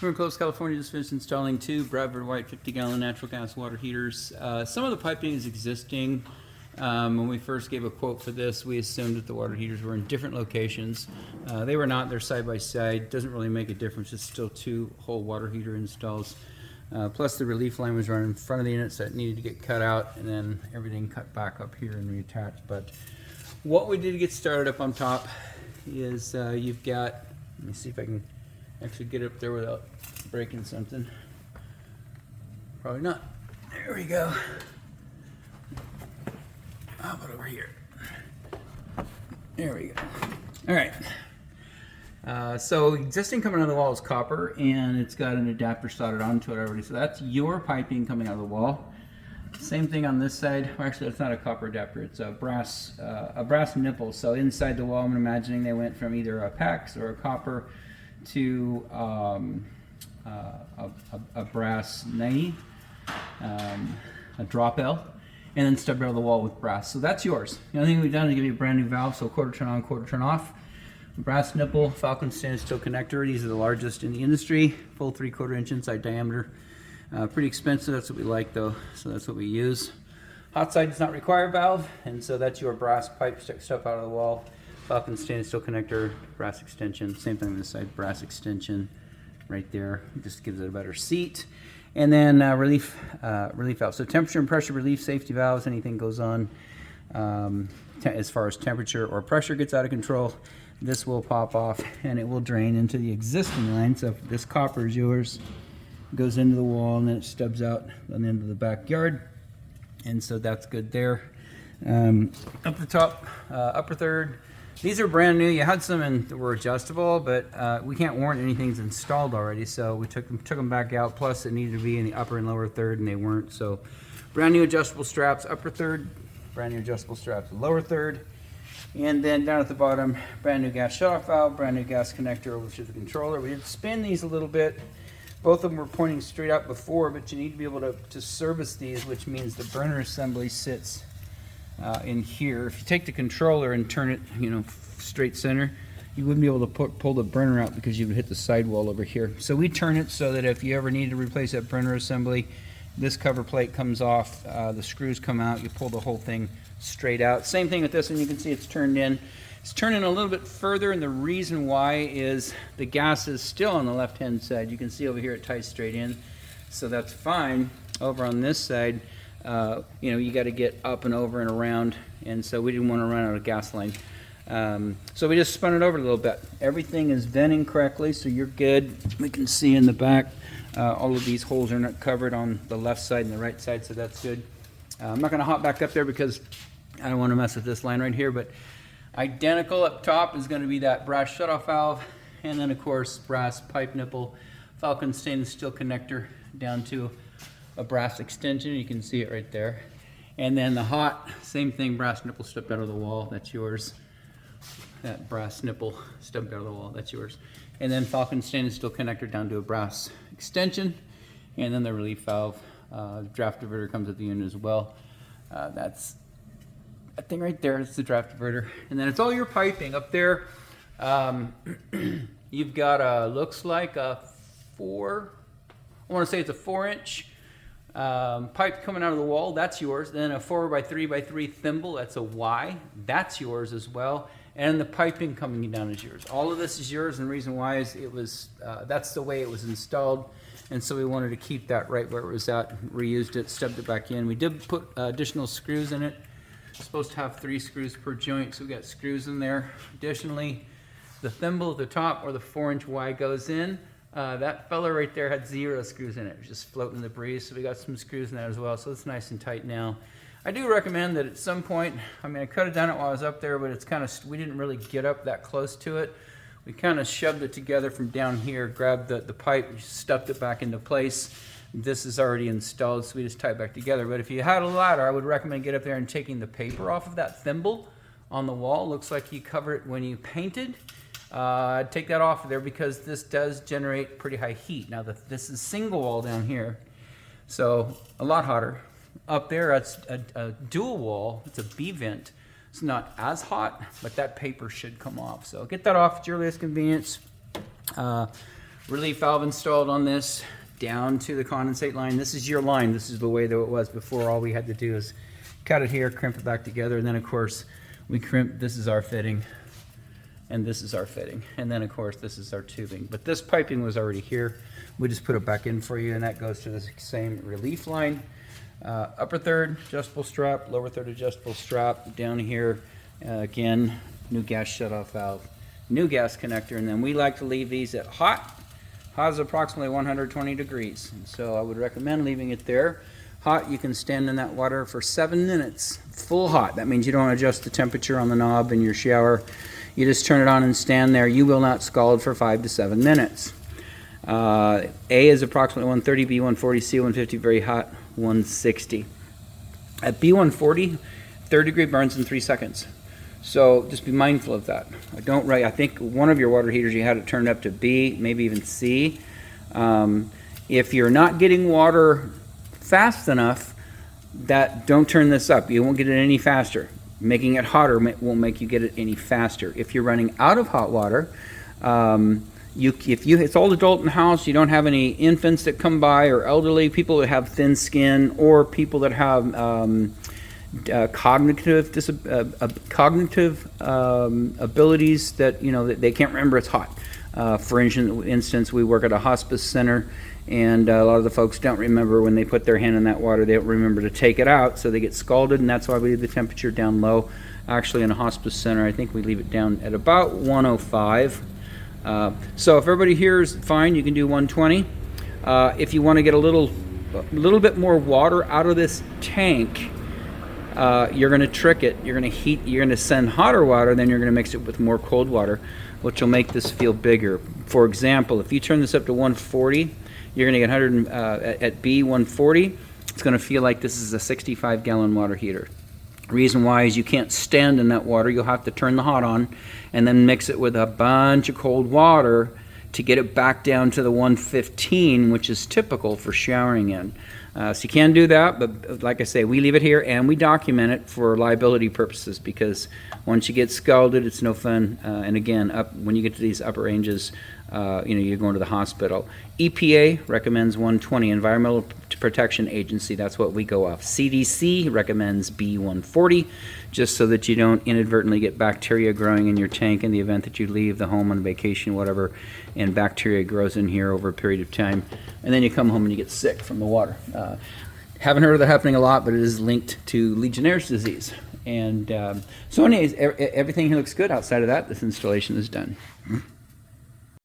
We're in Clovis, California, just finished installing two Bradford white 50-gallon natural gas water heaters. Some of the piping is existing. When we first gave a quote for this, we assumed that the water heaters were in different locations. They were not. They're side by side. Doesn't really make a difference. It's still two whole water heater installs. Plus the relief line was running in front of the unit, so it needed to get cut out, and then everything cut back up here and reattached. But what we did to get started up on top is you've got, let me see if I can actually get up there without breaking something. Probably not. There we go. How about over here? There we go. All right. So existing coming out of the wall is copper, and it's got an adapter soldered onto it already. So that's your piping coming out of the wall. Same thing on this side. Well, actually, it's not a copper adapter. It's a brass nipple. So inside the wall, I'm imagining they went from either a PEX or a copper to a brass 90, a drop L, and then stubbed out of the wall with brass. So that's yours. The only thing we've done is give you a brand new valve, so quarter turn on, quarter turn off. Brass nipple, Falcon stainless steel connector. These are the largest in the industry, full 3/4 inch inside diameter. Pretty expensive, that's what we like though, so that's what we use. Hot side does not require a valve, and so that's your brass pipe stuff out of the wall. Falcon stainless steel connector, brass extension. Same thing on this side, brass extension right there. Just gives it a better seat. And then relief valve. So temperature and pressure relief, safety valves, anything goes on as far as temperature or pressure gets out of control, this will pop off and it will drain into the existing line. So if this copper is yours, it goes into the wall and then it stubs out on the end of the backyard. And so that's good there. Up the top, upper third. These are brand new. You had some that were adjustable, but we can't warrant anything's installed already, so we took them back out. Plus, it needed to be in the upper and lower third, and they weren't. So, brand new adjustable straps, upper third. Brand new adjustable straps, lower third. And then down at the bottom, brand new gas shutoff valve, brand new gas connector over to the controller. We did spin these a little bit. Both of them were pointing straight out before, but you need to be able to service these, which means the burner assembly sits in here. If you take the controller and turn it, straight center, you wouldn't be able to pull the burner out because you would hit the sidewall over here. So we turn it so that if you ever need to replace that burner assembly, this cover plate comes off, the screws come out, you pull the whole thing straight out. Same thing with this one, you can see it's turned in. It's turned in a little bit further, and the reason why is the gas is still on the left-hand side. You can see over here it ties straight in, so that's fine. Over on this side, you got to get up and over and around, and so we didn't want to run out of gas line. So we just spun it over a little bit. Everything is venting correctly, so you're good. We can see in the back, all of these holes are not covered on the left side and the right side, so that's good. I'm not going to hop back up there because I don't want to mess with this line right here, but identical up top is going to be that brass shutoff valve, and then of course brass pipe nipple, Falcon stainless steel connector down to a brass extension. You can see it right there. And then the hot, same thing, brass nipple stubbed out of the wall, that's yours. That brass nipple stubbed out of the wall, that's yours. And then Falcon stainless steel connector down to a brass extension. And then the relief valve, draft diverter comes with the unit as well. That's that thing right there, it's the draft diverter. And then it's all your piping up there. You've got looks like a I want to say it's a 4-inch pipe coming out of the wall, that's yours. Then a 4x3x3 thimble, that's a Y, that's yours as well. And the piping coming down is yours. All of this is yours, and the reason why is it was that's the way it was installed, and so we wanted to keep that right where it was at. Reused it, stubbed it back in. We did put additional screws in it. It's supposed to have 3 screws per joint, so we got screws in there. Additionally, the thimble at the top where the 4-inch Y goes in, that fella right there had 0 screws in it. It was just floating in the breeze, so we got some screws in that as well, so it's nice and tight now. I do recommend that at some point, I could have done it while I was up there, but it's kind of, we didn't really get up that close to it. We kind of shoved it together from down here, grabbed the pipe, stuffed it back into place. This is already installed, so we just tie it back together. But if you had a ladder, I would recommend get up there and taking the paper off of that thimble on the wall. Looks like you cover it when you painted. Take that off of there because this does generate pretty high heat. Now this is single wall down here, so a lot hotter. Up there, it's a dual wall. It's a B vent. It's not as hot, but that paper should come off. So get that off at your earliest convenience. relief valve installed on this down to the condensate line. This is your line. This is the way that it was before. All we had to do is cut it here, crimp it back together, and then of course we crimp. This is our fitting, and this is our fitting, and then of course this is our tubing. But this piping was already here. We just put it back in for you, and that goes to the same relief line. Upper third adjustable strap, lower third adjustable strap. Down here, again, new gas shutoff valve, new gas connector, and then we like to leave these at hot. Hot is approximately 120 degrees, and so I would recommend leaving it there. Hot, you can stand in that water for 7 minutes, full hot. That means you don't adjust the temperature on the knob in your shower. You just turn it on and stand there. You will not scald for 5 to 7 minutes. A is approximately 130, B 140, C 150, very hot, 160. At B 140, third degree burns in 3 seconds. So just be mindful of that. I think one of your water heaters you had it turned up to B, maybe even C. If you're not getting water fast enough, don't turn this up. You won't get it any faster. Making it hotter won't make you get it any faster. If you're running out of hot water, it's all adult in the house, you don't have any infants that come by, or elderly people that have thin skin, or people that have cognitive abilities that that they can't remember it's hot. For instance, we work at a hospice center, and a lot of the folks don't remember when they put their hand in that water. They don't remember to take it out, so they get scalded, and that's why we leave the temperature down low. Actually, in a hospice center, I think we leave it down at about 105. So if everybody here is fine, you can do 120. If you want to get a little bit more water out of this tank, you're going to trick it. You're going to send hotter water, then you're going to mix it with more cold water, which will make this feel bigger. For example, if you turn this up to 140, you're going to get 100 at B 140. It's going to feel like this is a 65-gallon water heater. Reason why is you can't stand in that water. You'll have to turn the hot on and then mix it with a bunch of cold water to get it back down to the 115, which is typical for showering in. So you can do that, but like I say, we leave it here and we document it for liability purposes, because once you get scalded, it's no fun. And again, when you get to these upper ranges, you're going to the hospital. EPA recommends 120, Environmental Protection Agency, that's what we go off. CDC recommends B140, just so that you don't inadvertently get bacteria growing in your tank in the event that you leave the home on vacation, whatever, and bacteria grows in here over a period of time, and then you come home and you get sick from the water. Haven't heard of that happening a lot, but it is linked to Legionnaire's disease. And so anyways, everything here looks good. Outside of that, this installation is done.